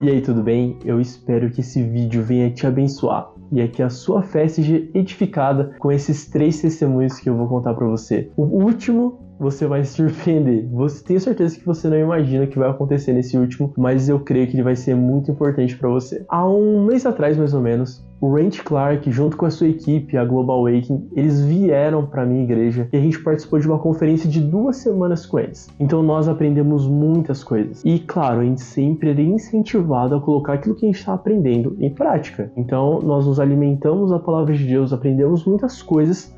E aí, tudo bem? Eu espero que esse vídeo venha te abençoar e que a sua fé seja edificada com esses 3 testemunhos que eu vou contar para você. O último você vai se surpreender. Tenho certeza que você não imagina o que vai acontecer nesse último, mas eu creio que ele vai ser muito importante para você. Há um mês atrás, mais ou menos, o Randy Clark, junto com a sua equipe, a Global Awakening, eles vieram para a minha igreja e a gente participou de uma conferência de 2 semanas com eles. Então nós aprendemos muitas coisas. E claro, a gente sempre é incentivado a colocar aquilo que a gente está aprendendo em prática. Então nós nos alimentamos da palavra de Deus, aprendemos muitas coisas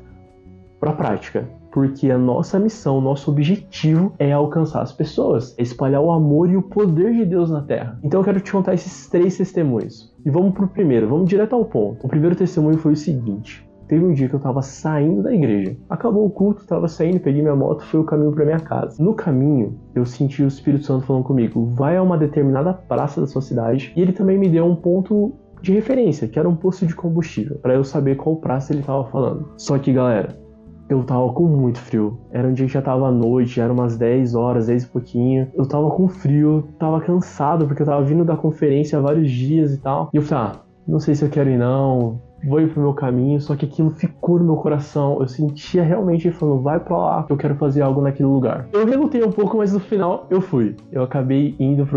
para a prática. Porque a nossa missão, o nosso objetivo é alcançar as pessoas, é espalhar o amor e o poder de Deus na Terra. Então eu quero te contar esses 3 testemunhos. E vamos pro primeiro, vamos direto ao ponto. O primeiro testemunho foi o seguinte: teve um dia que eu tava saindo da igreja. Acabou o culto, tava saindo, peguei minha moto, fui o caminho pra minha casa. No caminho, eu senti o Espírito Santo falando comigo: vai a uma determinada praça da sua cidade. E ele também me deu um ponto de referência, que era um posto de combustível, pra eu saber qual praça ele tava falando. Só que, galera, eu tava com muito frio. Era um dia que já tava à noite, era umas 10 horas, 10 e pouquinho. Eu tava com frio, tava cansado, porque eu tava vindo da conferência há vários dias e tal. E eu falei, não sei se eu quero ir não, vou ir pro meu caminho. Só que aquilo ficou no meu coração. Eu sentia realmente ele falando, vai pra lá, que eu quero fazer algo naquele lugar. Eu relutei um pouco, mas no final eu fui. Eu acabei indo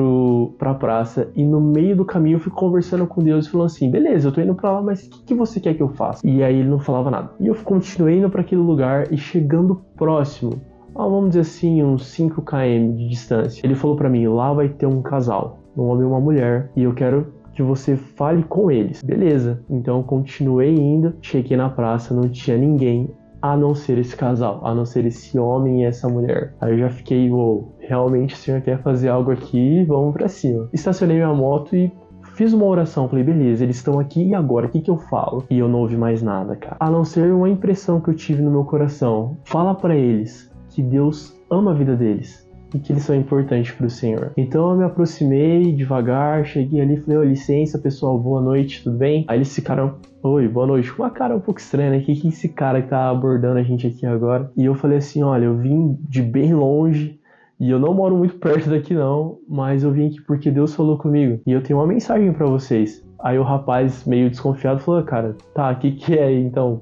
pra praça e no meio do caminho eu fui conversando com Deus e falando assim, beleza, eu tô indo pra lá, mas o que você quer que eu faça? E aí ele não falava nada. E eu continuei indo pra aquele lugar e chegando próximo, vamos dizer assim, uns 5 km de distância, ele falou pra mim, lá vai ter um casal, um homem e uma mulher, e eu quero que você fale com eles. Beleza, então eu continuei indo, cheguei na praça, não tinha ninguém a não ser esse casal, a não ser esse homem e essa mulher. Aí eu já fiquei, realmente o senhor quer fazer algo aqui, vamos pra cima. Estacionei minha moto e fiz uma oração, falei, beleza, eles estão aqui e agora, o que eu falo? E eu não ouvi mais nada, cara. A não ser uma impressão que eu tive no meu coração. Fala pra eles que Deus ama a vida deles e que eles são importantes para o Senhor. Então eu me aproximei devagar, cheguei ali, falei, licença pessoal, boa noite, tudo bem? Aí eles ficaram, oi, boa noite, com uma cara um pouco estranha, né? Que é esse cara que tá abordando a gente aqui agora? E eu falei assim, olha, eu vim de bem longe e eu não moro muito perto daqui não, mas eu vim aqui porque Deus falou comigo e eu tenho uma mensagem para vocês. Aí o rapaz, meio desconfiado, falou, cara, tá, o que é então?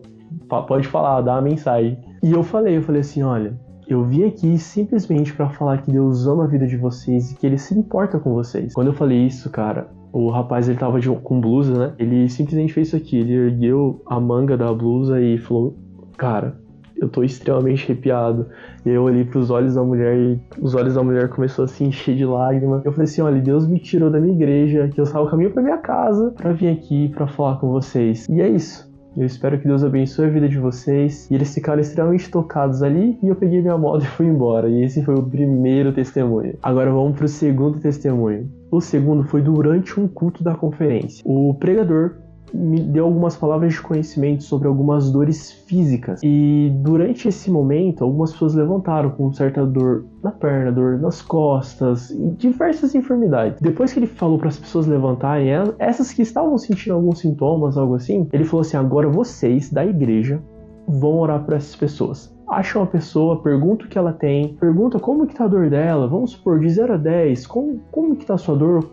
Pode falar, dá uma mensagem. E eu falei assim, olha, eu vim aqui simplesmente para falar que Deus ama a vida de vocês e que Ele se importa com vocês. Quando eu falei isso, cara, o rapaz, ele tava com blusa, né? Ele simplesmente fez isso aqui. Ele ergueu a manga da blusa e falou, cara, eu tô extremamente arrepiado. E eu olhei pros olhos da mulher e os olhos da mulher começaram a se encher de lágrimas. Eu falei assim, olha, Deus me tirou da minha igreja, que eu estava no caminho pra minha casa, pra vir aqui pra falar com vocês. E é isso. Eu espero que Deus abençoe a vida de vocês. E eles ficaram extremamente tocados ali e eu peguei minha moto e fui embora. E esse foi o primeiro testemunho. Agora vamos pro segundo testemunho. O segundo foi durante um culto da conferência. O pregador me deu algumas palavras de conhecimento sobre algumas dores físicas. E durante esse momento, algumas pessoas levantaram com certa dor na perna, dor nas costas e diversas enfermidades. Depois que ele falou para as pessoas levantarem, essas que estavam sentindo alguns sintomas, algo assim, ele falou assim, agora vocês da igreja vão orar para essas pessoas. Acha uma pessoa, pergunta o que ela tem, pergunta como que tá a dor dela, vamos supor, de 0 a 10, como que tá a sua dor,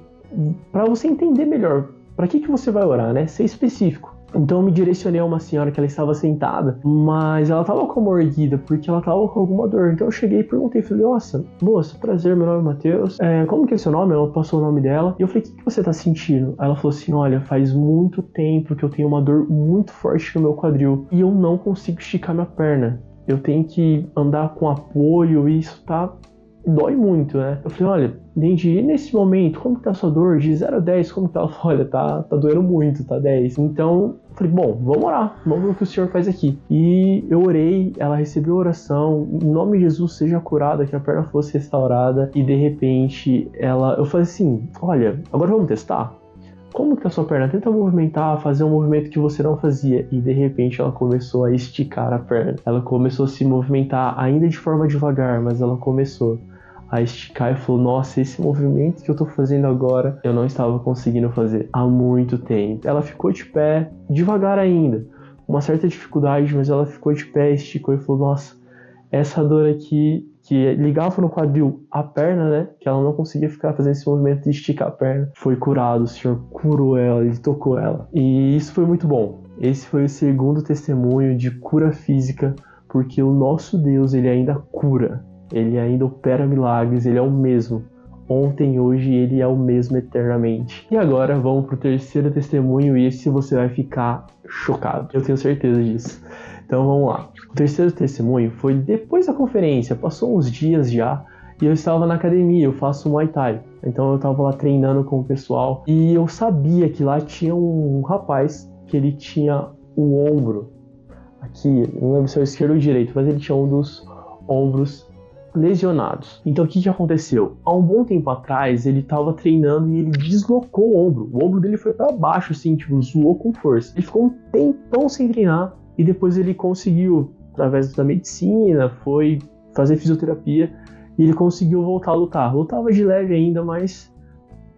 para você entender melhor. Para que você vai orar, né? Ser específico. Então eu me direcionei a uma senhora que ela estava sentada, mas ela estava com a mão erguida, porque ela estava com alguma dor. Então eu cheguei e perguntei, falei, nossa, moça, prazer, meu nome é Matheus. Como que é seu nome? Ela passou o nome dela. E eu falei, o que você está sentindo? Aí ela falou assim, olha, faz muito tempo que eu tenho uma dor muito forte no meu quadril e eu não consigo esticar minha perna. Eu tenho que andar com apoio e isso dói muito, né? Eu falei, olha, entendi, e nesse momento, como que tá a sua dor? De 0 a 10, como que tá? Ela falou, olha, tá doendo muito, tá 10. Então, eu falei, bom, vamos orar, vamos ver o que o Senhor faz aqui. E eu orei, ela recebeu a oração, em nome de Jesus seja curada, que a perna fosse restaurada. E de repente, eu falei assim, olha, agora vamos testar? Como que tá a sua perna? Tenta movimentar, fazer um movimento que você não fazia. E de repente ela começou a esticar a perna. Ela começou a se movimentar, ainda de forma devagar, mas ela começou a esticar e falou, nossa, esse movimento que eu tô fazendo agora, eu não estava conseguindo fazer há muito tempo. Ela ficou de pé, devagar ainda, com uma certa dificuldade, mas ela ficou de pé, esticou e falou, nossa, essa dor aqui que ligava no quadril a perna, né? Que ela não conseguia ficar fazendo esse movimento de esticar a perna. Foi curado, o Senhor curou ela, Ele tocou ela. E isso foi muito bom. Esse foi o segundo testemunho de cura física, porque o nosso Deus, Ele ainda cura. Ele ainda opera milagres, Ele é o mesmo. Ontem, hoje, Ele é o mesmo eternamente. E agora vamos pro terceiro testemunho, e esse você vai ficar chocado. Eu tenho certeza disso. Então vamos lá. O terceiro testemunho foi depois da conferência, passou uns dias já, e eu estava na academia, eu faço Muay Thai. Então eu estava lá treinando com o pessoal, e eu sabia que lá tinha um rapaz que ele tinha o ombro, aqui, não lembro se é o esquerdo ou o direito, mas ele tinha um dos ombros lesionados. Então o que aconteceu? Há um bom tempo atrás ele estava treinando e ele deslocou o ombro dele foi para baixo, assim, tipo, zoou com força. Ele ficou um tempão sem treinar e depois ele conseguiu, através da medicina, foi fazer fisioterapia e ele conseguiu voltar a lutar. Lutava de leve ainda, mas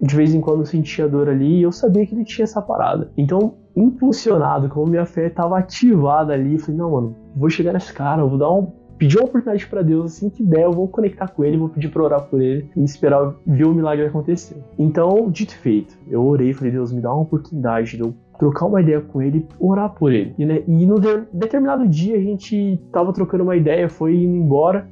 de vez em quando eu sentia dor ali e eu sabia que ele tinha essa parada. Então, impulsionado, como minha fé estava ativada ali, eu falei, não, mano, vou chegar nesse cara, eu vou pedir uma oportunidade pra Deus, assim que der, eu vou conectar com ele, vou pedir pra orar por ele e esperar ver o milagre acontecer. Então, dito e feito, eu orei, falei, Deus, me dá uma oportunidade de eu trocar uma ideia com ele, orar por ele. E no determinado dia a gente tava trocando uma ideia, foi indo embora,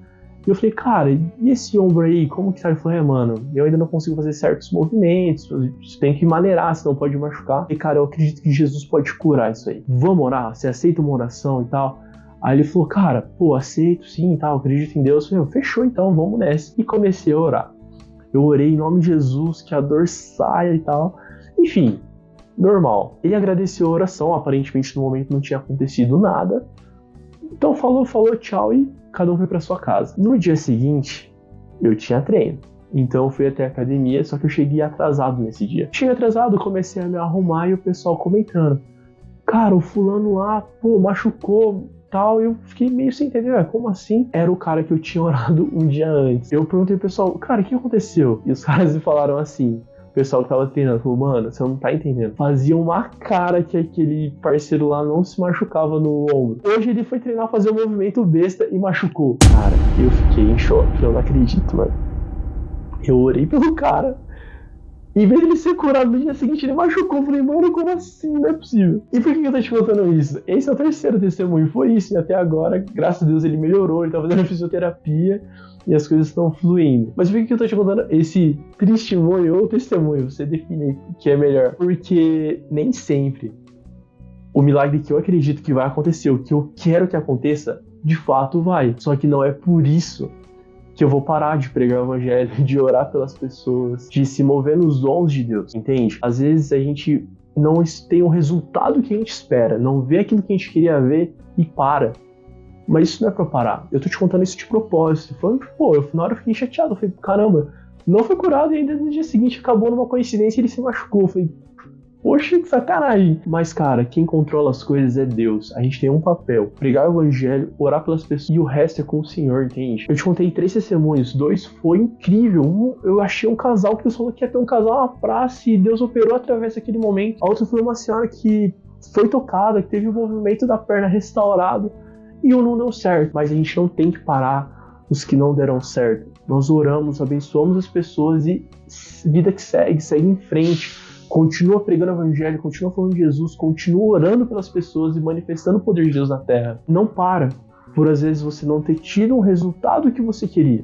e eu falei, cara, e esse ombro aí, como que tá? Ele falou, mano, eu ainda não consigo fazer certos movimentos, você tem que maneirar, senão pode machucar. E cara, eu acredito que Jesus pode curar isso aí. Vamos orar? Você aceita uma oração e tal? Aí ele falou, cara, aceito sim e tal, acredito em Deus. Eu falei, fechou então, vamos nessa. E comecei a orar. Eu orei em nome de Jesus, que a dor saia e tal. Enfim, normal. Ele agradeceu a oração, aparentemente no momento não tinha acontecido nada. Então falou, tchau e cada um foi pra sua casa. No dia seguinte, eu tinha treino. Então eu fui até a academia, só que eu cheguei atrasado nesse dia. Cheguei atrasado, comecei a me arrumar e o pessoal comentando. Cara, o fulano lá, machucou... tal, eu fiquei meio sem entender, como assim? Era o cara que eu tinha orado um dia antes. Eu perguntei pro pessoal, cara, o que aconteceu? E os caras me falaram assim, o pessoal que tava treinando, falou, mano, você não tá entendendo. Fazia uma cara que aquele parceiro lá não se machucava no ombro. Hoje ele foi treinar, fazer um movimento besta e machucou. Cara, eu fiquei em choque, eu não acredito, mano. Eu orei pelo cara. Em vez de ele ser curado no dia seguinte, ele machucou. Eu falei, mano, como assim? Não é possível. E por que eu tô te contando isso? Esse é o terceiro testemunho. Foi isso. E até agora, graças a Deus, ele melhorou. Ele tá fazendo fisioterapia e as coisas estão fluindo. Mas por que eu tô te contando esse testemunho ou testemunho? Você define o que é melhor. Porque nem sempre o milagre que eu acredito que vai acontecer, o que eu quero que aconteça, de fato vai. Só que não é por isso que eu vou parar de pregar o evangelho, de orar pelas pessoas, de se mover nos dons de Deus, entende? Às vezes a gente não tem o resultado que a gente espera, não vê aquilo que a gente queria ver e para. Mas isso não é pra parar. Eu tô te contando isso de propósito. Na hora eu fiquei chateado, eu falei, caramba, não foi curado e ainda no dia seguinte acabou numa coincidência e ele se machucou. Eu falei, poxa, que sacanagem. Mas, cara, quem controla as coisas é Deus. A gente tem um papel, pregar o evangelho, orar pelas pessoas, e o resto é com o Senhor, entende? Eu te contei 3 testemunhos, 2 foi incrível. Eu achei um casal que Deus falou que ia ter um casal na praça e Deus operou através daquele momento. A outra foi uma senhora que foi tocada, que teve o movimento da perna restaurado, e um não deu certo. Mas a gente não tem que parar os que não deram certo. Nós oramos, abençoamos as pessoas e vida que segue em frente. Continua pregando o evangelho, continua falando de Jesus, continua orando pelas pessoas e manifestando o poder de Deus na terra. Não para por às vezes você não ter tido um resultado que você queria,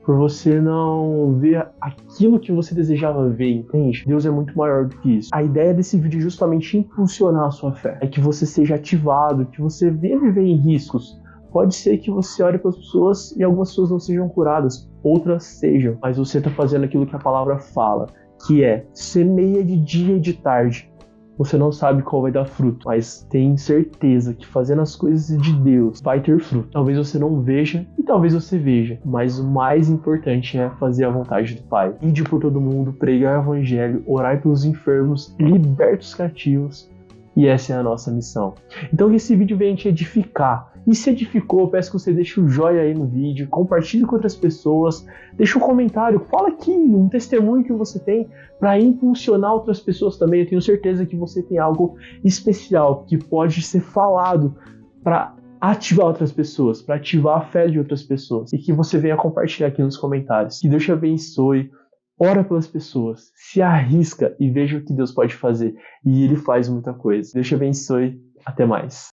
por você não ver aquilo que você desejava ver, entende? Deus é muito maior do que isso. A ideia desse vídeo é justamente impulsionar a sua fé, é que você seja ativado, que você venha viver em riscos. Pode ser que você ore pelas pessoas e algumas pessoas não sejam curadas, outras sejam, mas você está fazendo aquilo que a palavra fala, que é semeia de dia e de tarde. Você não sabe qual vai dar fruto, mas tem certeza que fazendo as coisas de Deus vai ter fruto. Talvez você não veja e talvez você veja, mas o mais importante é fazer a vontade do Pai. Ide por todo mundo, pregar o evangelho, orar pelos enfermos, libertar os cativos, e essa é a nossa missão. Então que esse vídeo venha te edificar. E se edificou, eu peço que você deixe um joinha aí no vídeo, compartilhe com outras pessoas, deixe um comentário, fala aqui um testemunho que você tem para impulsionar outras pessoas também. Eu tenho certeza que você tem algo especial que pode ser falado para ativar outras pessoas, para ativar a fé de outras pessoas, e que você venha compartilhar aqui nos comentários. Que Deus te abençoe. Ora pelas pessoas, se arrisca e veja o que Deus pode fazer. E Ele faz muita coisa. Deus te abençoe. Até mais.